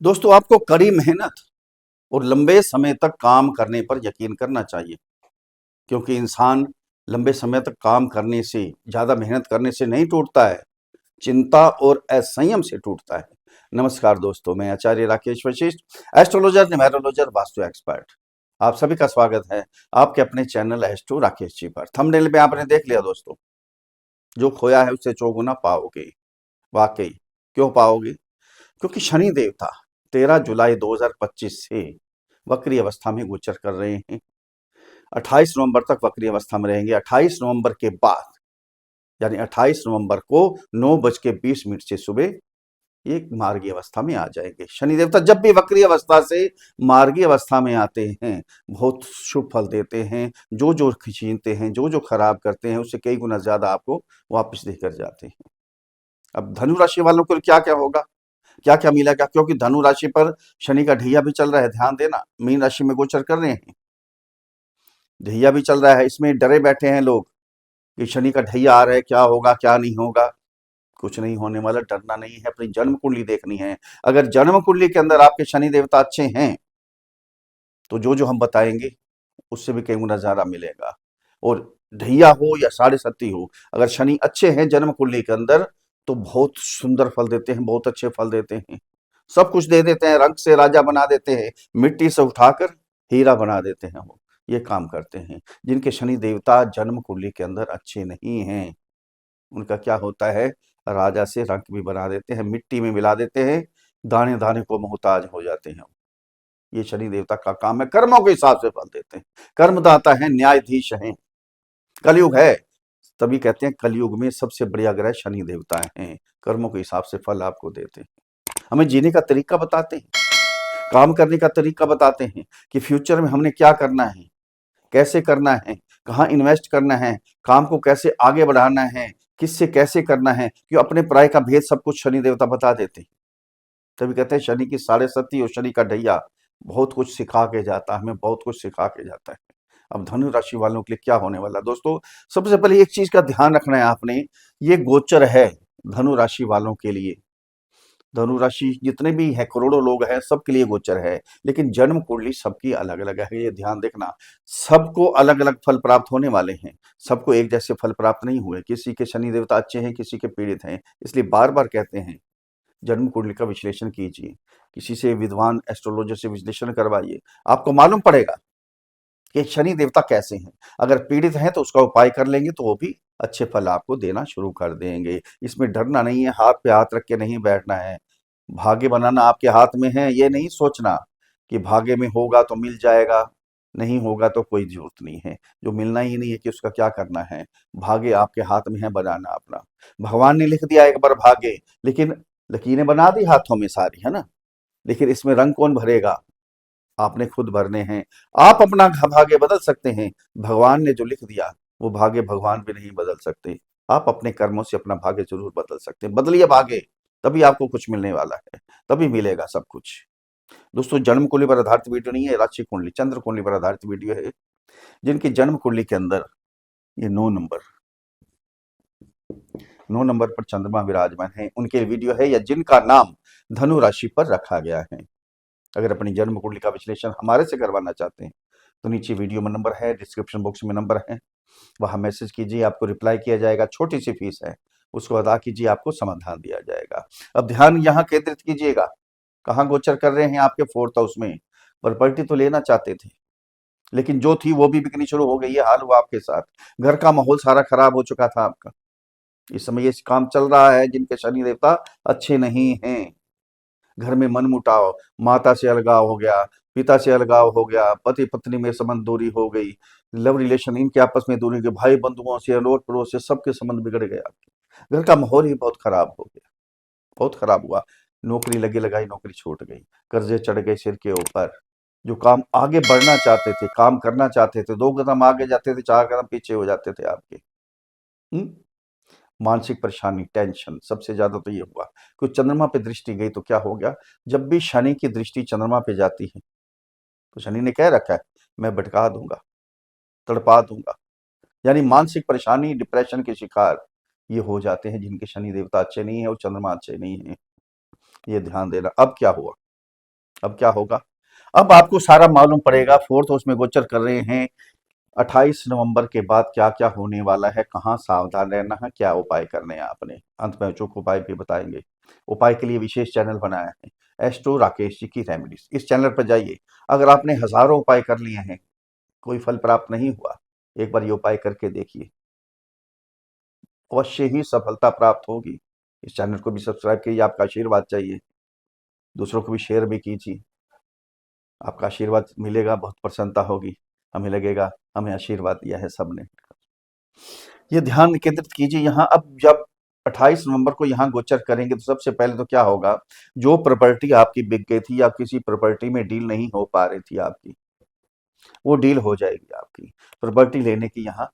दोस्तों, आपको कड़ी मेहनत और लंबे समय तक काम करने पर यकीन करना चाहिए, क्योंकि इंसान लंबे समय तक काम करने से, ज़्यादा मेहनत करने से नहीं टूटता है, चिंता और असंयम से टूटता है। नमस्कार दोस्तों, मैं आचार्य राकेश वशिष्ठ, एस्ट्रोलॉजर, न्यूमेरोलॉजर, वास्तु एक्सपर्ट। आप सभी का स्वागत है आपके अपने चैनल एस्ट्रो राकेश जी पर। थंबनेल में आपने देख लिया दोस्तों, जो खोया है उससे चौगुना पाओगे। वाकई क्यों पाओगे? क्योंकि शनि देवता 13 जुलाई 2025 से वक्री अवस्था में गोचर कर रहे हैं। 28 नवंबर तक वक्री अवस्था में रहेंगे। 28 नवंबर के बाद यानी 28 नवंबर को 9:20 से सुबह ये मार्गी अवस्था में आ जाएंगे। शनि देवता जब भी वक्री अवस्था से मार्गी अवस्था में आते हैं, बहुत शुभ फल देते हैं। जो जो खींचते हैं, जो जो खराब करते हैं, उससे कई गुना ज्यादा आपको वापस देकर जाते हैं। अब धनु राशि वालों को क्या क्या होगा, क्या क्या मिलेगा? क्योंकि धनु राशि पर शनि का ढैया भी चल रहा है, ध्यान देना। मीन राशि में गोचर कर रहे हैं, ढैया भी चल रहा है। इसमें डरे बैठे हैं लोग कि शनि का ढैया आ रहा है, क्या होगा क्या नहीं होगा। कुछ नहीं होने वाला, डरना नहीं है, अपनी जन्म कुंडली देखनी है। अगर जन्म कुंडली के अंदर आपके शनि देवता अच्छे हैं तो जो जो हम बताएंगे उससे भी कई गुना ज्यादा मिलेगा। और ढैया हो या 7.5 हो, अगर शनि अच्छे हैं जन्म कुंडली के अंदर तो बहुत सुंदर फल देते हैं, बहुत अच्छे फल देते हैं। सब कुछ दे देते हैं, रंग से राजा बना देते हैं, मिट्टी से उठाकर हीरा बना देते हैं। वो ये काम करते हैं। जिनके शनि देवता जन्म कुंडली के अंदर अच्छे नहीं हैं, उनका क्या होता है, राजा से रंग भी बना देते हैं, मिट्टी में मिला देते हैं, दाने दाने को मोहताज हो जाते हैं। ये शनि देवता का काम है, कर्मों के हिसाब से फल देते हैं। कर्मदाता है, न्यायाधीश हैं। कलयुग है, तभी कहते हैं कलयुग में सबसे बढ़िया ग्रह शनि देवता हैं। कर्मों के हिसाब से फल आपको देते हैं, हमें जीने का तरीका बताते हैं, काम करने का तरीका बताते हैं कि फ्यूचर में हमने क्या करना है, कैसे करना है, कहाँ इन्वेस्ट करना है, काम को कैसे आगे बढ़ाना है, किससे कैसे करना है। कि अपने पराये का भेद सब कुछ शनि देवता बता देते हैं। तभी कहते हैं शनि की 7.5 और शनि का ढैया बहुत कुछ सिखा के जाता है, हमें बहुत कुछ सिखा के जाता है। अब धनु राशि वालों के लिए क्या होने वाला दोस्तों, सबसे पहले एक चीज का ध्यान रखना है आपने, ये गोचर है धनु राशि वालों के लिए। धनु राशि जितने भी है, करोड़ों लोग हैं, सबके लिए गोचर है। लेकिन जन्म कुंडली सबकी अलग अलग है, ये ध्यान देखना। सबको अलग अलग फल प्राप्त होने वाले हैं, सबको एक जैसे फल प्राप्त नहीं हुए। किसी के शनि देवता अच्छे हैं, किसी के पीड़ित हैं। इसलिए बार बार कहते हैं जन्म कुंडली का विश्लेषण कीजिए, किसी से विद्वान एस्ट्रोलॉजर से विश्लेषण करवाइए, आपको मालूम पड़ेगा कि शनि देवता कैसे हैं। अगर पीड़ित हैं तो उसका उपाय कर लेंगे तो वो भी अच्छे फल आपको देना शुरू कर देंगे। इसमें डरना नहीं है, हाथ पे हाथ रख के नहीं बैठना है। भाग्य बनाना आपके हाथ में है, ये नहीं सोचना कि भाग्य में होगा तो मिल जाएगा, नहीं होगा तो कोई जरूरत नहीं है। जो मिलना ही नहीं है कि उसका क्या करना है। भाग्य आपके हाथ में है बनाना अपना। भगवान ने लिख दिया एक बार भाग्य, लेकिन लकीरें बना दी हाथों में सारी, है ना। लेकिन इसमें रंग कौन भरेगा? आपने खुद भरने हैं। आप अपना भाग्य बदल सकते हैं, भगवान ने जो लिख दिया वो भाग्य भगवान भी नहीं बदल सकते। आप अपने कर्मों से अपना भाग्य जरूर बदल सकते हैं। बदलिए भाग्य, तभी आपको कुछ मिलने वाला है, तभी मिलेगा सब कुछ। दोस्तों, जन्म कुंडली पर आधारित वीडियो नहीं है, राशि कुंडली, चंद्र कुंडली पर आधारित वीडियो है। जिनकी जन्म कुंडली के अंदर ये 9 नंबर पर चंद्रमा विराजमान है, उनके वीडियो है, या जिनका नाम धनु राशि पर रखा गया है। अगर अपनी जन्म कुंडली का विश्लेषण हमारे से करवाना चाहते हैं तो नीचे वीडियो में नंबर है, डिस्क्रिप्शन बॉक्स में नंबर है, वहां मैसेज कीजिए, आपको रिप्लाई किया जाएगा। छोटी सी फीस है, उसको अदा कीजिए, आपको समाधान दिया जाएगा। अब ध्यान यहाँ केंद्रित कीजिएगा, कहाँ गोचर कर रहे हैं आपके 4th हाउस में। प्रॉपर्टी तो लेना चाहते थे, लेकिन जो थी वो भी बिकनी शुरू हो गई है। हाल हुआ आपके साथ, घर का माहौल सारा खराब हो चुका था आपका। इस समय ये काम चल रहा है जिनके शनि देवता अच्छे नहीं हैं। घर में मनमुटाव, माता से अलगाव हो गया, पिता से अलगाव हो गया, पति पत्नी में संबंध दूरी हो गई, लव रिलेशन इनके आपस में दूरी हो गई, भाई बंधुओं से, अड़ोस पड़ोस से, सबके संबंध बिगड़ गए आपके। घर का माहौल ही बहुत खराब हो गया, बहुत खराब हुआ। नौकरी लगी लगाई नौकरी छूट गई, कर्जे चढ़ गए सिर के ऊपर। जो काम आगे बढ़ना चाहते थे, काम करना चाहते थे, 2 कदम आगे जाते थे, 4 कदम पीछे हो जाते थे आपके। हम्म? मानसिक परेशानी, टेंशन, सबसे ज्यादा तो ये हुआ। क्योंकि चंद्रमा पे दृष्टि गई तो क्या हो गया, जब भी शनि की दृष्टि चंद्रमा पे जाती है तो शनि ने कह रखा है मैं भटका दूंगा, तड़पा दूंगा। यानी मानसिक परेशानी, डिप्रेशन के शिकार ये हो जाते हैं जिनके शनि देवता अच्छे नहीं है और चंद्रमा अच्छे नहीं है। ये ध्यान देना। अब क्या हुआ, अब क्या होगा? अब आपको सारा मालूम पड़ेगा। फोर्थ हाउस में गोचर कर रहे हैं। 28 नवंबर के बाद क्या क्या होने वाला है, कहाँ सावधान रहना है, क्या उपाय करने हैं आपने, अंत में अचूक उपाय भी बताएंगे। उपाय के लिए विशेष चैनल बनाया है, एस्ट्रो राकेश जी की रेमेडीज। इस चैनल पर जाइए। अगर आपने हजारों उपाय कर लिए हैं, कोई फल प्राप्त नहीं हुआ, एक बार ये उपाय करके देखिए, अवश्य ही सफलता प्राप्त होगी। इस चैनल को भी सब्सक्राइब कीजिए, आपका आशीर्वाद चाहिए। दूसरों को भी शेयर भी कीजिए, आपका आशीर्वाद मिलेगा, बहुत प्रसन्नता होगी। हमें लगेगा हमें आशीर्वाद दिया है सबने। ये ध्यान केंद्रित कीजिए यहाँ। अब जब 28 नवंबर को यहाँ गोचर करेंगे तो सबसे पहले तो क्या होगा, जो प्रॉपर्टी आपकी बिक गई थी या किसी प्रॉपर्टी में डील नहीं हो पा रही थी आपकी, वो डील हो जाएगी आपकी। प्रॉपर्टी लेने की यहाँ,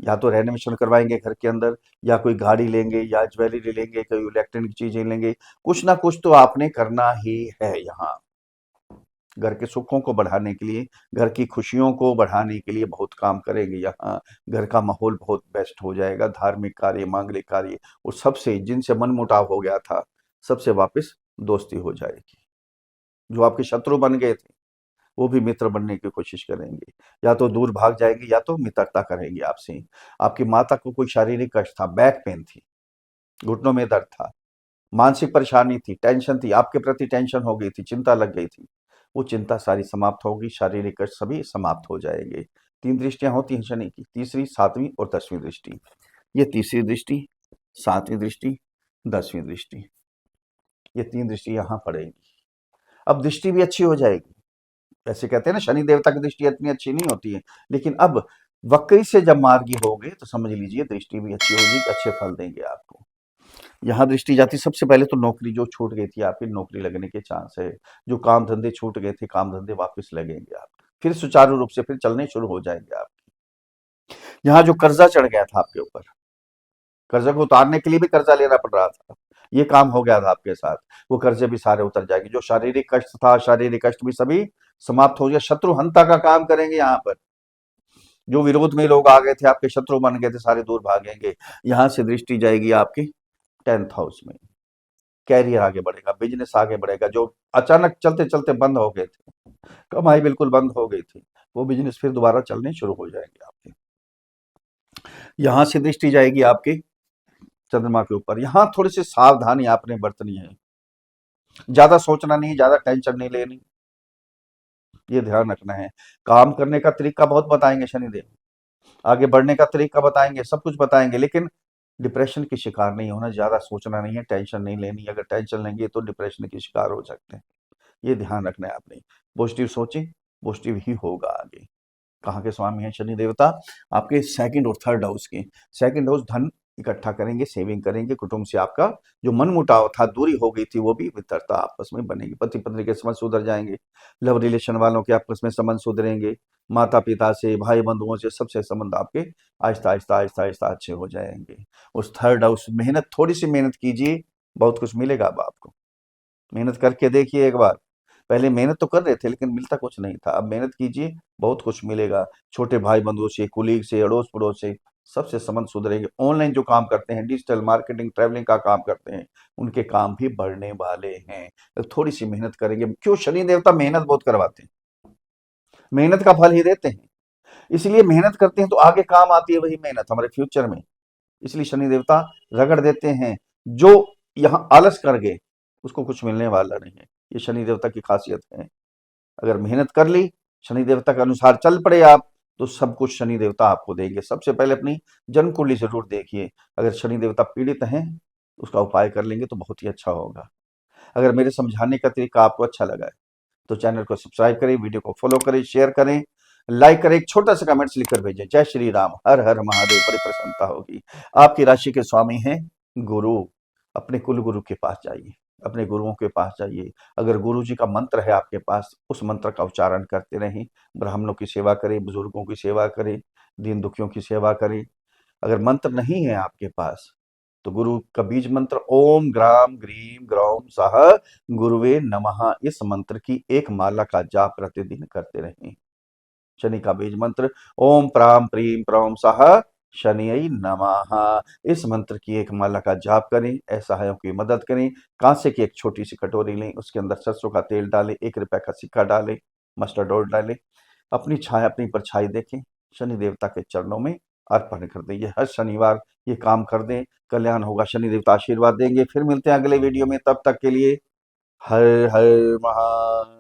या तो रेनोवेशन करवाएंगे घर के अंदर, या कोई गाड़ी लेंगे, या ज्वेलरी लेंगे, कोई इलेक्ट्रॉनिक चीजें लेंगे, कुछ ना कुछ तो आपने करना ही है यहाँ। घर के सुखों को बढ़ाने के लिए, घर की खुशियों को बढ़ाने के लिए बहुत काम करेंगे यहाँ। घर का माहौल बहुत बेस्ट हो जाएगा। धार्मिक कार्य, मांगलिक कार्य, और सबसे जिनसे मनमुटाव हो गया था, सबसे वापस दोस्ती हो जाएगी। जो आपके शत्रु बन गए थे, वो भी मित्र बनने की कोशिश करेंगे। या तो दूर भाग जाएंगे, या तो मित्रता करेंगे आपसे। आपकी माता को कोई शारीरिक कष्ट था, बैक पेन थी, घुटनों में दर्द था, मानसिक परेशानी थी, टेंशन थी, आपके प्रति टेंशन हो गई थी, चिंता लग गई थी, वो चिंता सारी समाप्त होगी। शारीरिक कष्ट सभी समाप्त हो जाएंगे। 3 दृष्टियां होती हैं शनि की, तीसरी, 7वीं और 10वीं दृष्टि। ये तीसरी दृष्टि, 7वीं दृष्टि, 10वीं दृष्टि, ये 3 दृष्टि यहाँ पड़ेगी। अब दृष्टि भी अच्छी हो जाएगी। ऐसे कहते हैं ना, शनि देवता की दृष्टि इतनी अच्छी नहीं होती है, लेकिन अब वक्री से जब मार्गी हो गए तो समझ लीजिए दृष्टि भी अच्छी होगी, अच्छे फल देंगे आपको। यहाँ दृष्टि जाती, सबसे पहले तो नौकरी जो छूट गई थी आपकी, नौकरी लगने के चांस है। जो काम धंधे छूट गए थे, काम धंधे वापस लगेंगे आप, फिर सुचारू रूप से फिर चलने शुरू हो जाएंगे आप। यहाँ जो कर्जा चढ़ गया था आपके ऊपर, कर्जा को उतारने के लिए भी कर्जा लेना पड़ रहा था, ये काम हो गया था आपके साथ, वो कर्जे भी सारे उतर जाएंगे। जो शारीरिक कष्ट था, शारीरिक कष्ट भी सभी समाप्त हो गया। शत्रु हंता का काम करेंगे यहाँ पर। जो विरोध में लोग आ गए थे, आपके शत्रु बन गए थे, सारे दूर भागेंगे। यहाँ से दृष्टि जाएगी आपकी 10th हाउस में। कैरियर आगे बढ़ेगा, बिजनेस आगे बढ़ेगा। जो अचानक चलते चलते बंद हो गए थे, कमाई बिल्कुल बंद हो गई थी, वो बिजनेस फिर दोबारा चलने शुरू हो जाएंगे आपके। यहाँ से दृष्टि जाएगी आपकी चंद्रमा के ऊपर। यहाँ थोड़ी सी सावधानी आपने बरतनी है, ज्यादा सोचना नहीं, ज्यादा टेंशन नहीं लेनी, ये ध्यान रखना है। काम करने का तरीका बहुत बताएंगे शनिदेव, आगे बढ़ने का तरीका बताएंगे, सब कुछ बताएंगे, लेकिन डिप्रेशन की शिकार नहीं होना, ज्यादा सोचना नहीं है, टेंशन नहीं लेनी। अगर टेंशन लेंगे तो डिप्रेशन के शिकार हो सकते हैं, ये ध्यान रखना है आपने। पॉजिटिव सोचें, पॉजिटिव ही होगा आगे। कहाँ के स्वामी हैं शनि देवता? आपके 2nd और 3rd हाउस के। 2nd हाउस धन इकट्ठा करेंगे, सेविंग करेंगे। कुटुंब से आपका जो मनमुटाव था, दूरी हो गई थी, वो भी मित्रता आपस में बनेगी। पति पत्नी के संबंध सुधर जाएंगे। लव रिलेशन वालों के आपस में संबंध सुधरेंगे। माता पिता से, भाई बंधुओं से, सबसे संबंध आपके आहिस्ता आहिस्ता आहिस्ता आहिस्ता अच्छे हो जाएंगे। उस 3rd हाउस, मेहनत, थोड़ी सी मेहनत कीजिए, बहुत कुछ मिलेगा अब आपको। मेहनत करके देखिए एक बार। पहले मेहनत तो कर रहे थे, लेकिन मिलता कुछ नहीं था। अब मेहनत कीजिए, बहुत कुछ मिलेगा। छोटे भाई बंधुओं से, कुलीग से, अड़ोस पड़ोस से, सबसे संबंध सुधरेंगे। ऑनलाइन जो काम करते हैं, डिजिटल मार्केटिंग, ट्रैवलिंग का काम करते हैं, उनके काम भी बढ़ने वाले हैं। तो थोड़ी सी मेहनत करेंगे। क्यों? शनि देवता मेहनत बहुत करवाते हैं, मेहनत का फल ही देते हैं। इसलिए मेहनत करते हैं तो आगे काम आती है वही मेहनत हमारे फ्यूचर में। इसलिए शनि देवता रगड़ देते हैं। जो यहाँ आलस कर गए, उसको कुछ मिलने वाला नहीं है। ये शनि देवता की खासियत है। अगर मेहनत कर ली, शनि देवता के अनुसार चल पड़े आप, तो सब कुछ शनि देवता आपको देंगे। सबसे पहले अपनी जन्म कुंडली जरूर देखिए। अगर शनि देवता पीड़ित हैं, उसका उपाय कर लेंगे तो बहुत ही अच्छा होगा। अगर मेरे समझाने का तरीका आपको अच्छा लगा है, तो चैनल को सब्सक्राइब करें, वीडियो को फॉलो करें, शेयर करें, लाइक करें, एक छोटा सा कमेंट्स लिखकर भेजें। जय श्री राम, हर हर महादेव, बड़ी प्रसन्नता होगी। आपकी राशि के स्वामी हैं गुरु। अपने कुल गुरु के पास जाइए, अपने गुरुओं के पास जाइए। अगर गुरु जी का मंत्र है आपके पास, उस मंत्र का उच्चारण करते रहें। ब्राह्मणों की सेवा करें, बुजुर्गों की सेवा करें, दीन दुखियों की सेवा करें। अगर मंत्र नहीं है आपके पास, तो गुरु का बीज मंत्र ओम ग्राम ग्रीम ग्रौम सह गुरुवे नमः, इस मंत्र की एक माला का जाप प्रतिदिन करते रहें। शनि का बीज मंत्र ओम प्राम प्रीम प्रौम सह शनियै नमः। इस मंत्र की एक माला का जाप करें, असहायों की मदद करें। कांसे की एक छोटी सी कटोरी लें, उसके अंदर सरसों का तेल डालें, 1 रुपए का सिक्का डालें, मस्टर्ड ऑयल डालें, अपनी छाया, अपनी परछाई देखें, शनि देवता के चरणों में अर्पण कर दें। ये हर शनिवार ये काम कर दें, कल्याण होगा, शनि देवता आशीर्वाद देंगे। फिर मिलते हैं अगले वीडियो में, तब तक के लिए हर हर महादेव।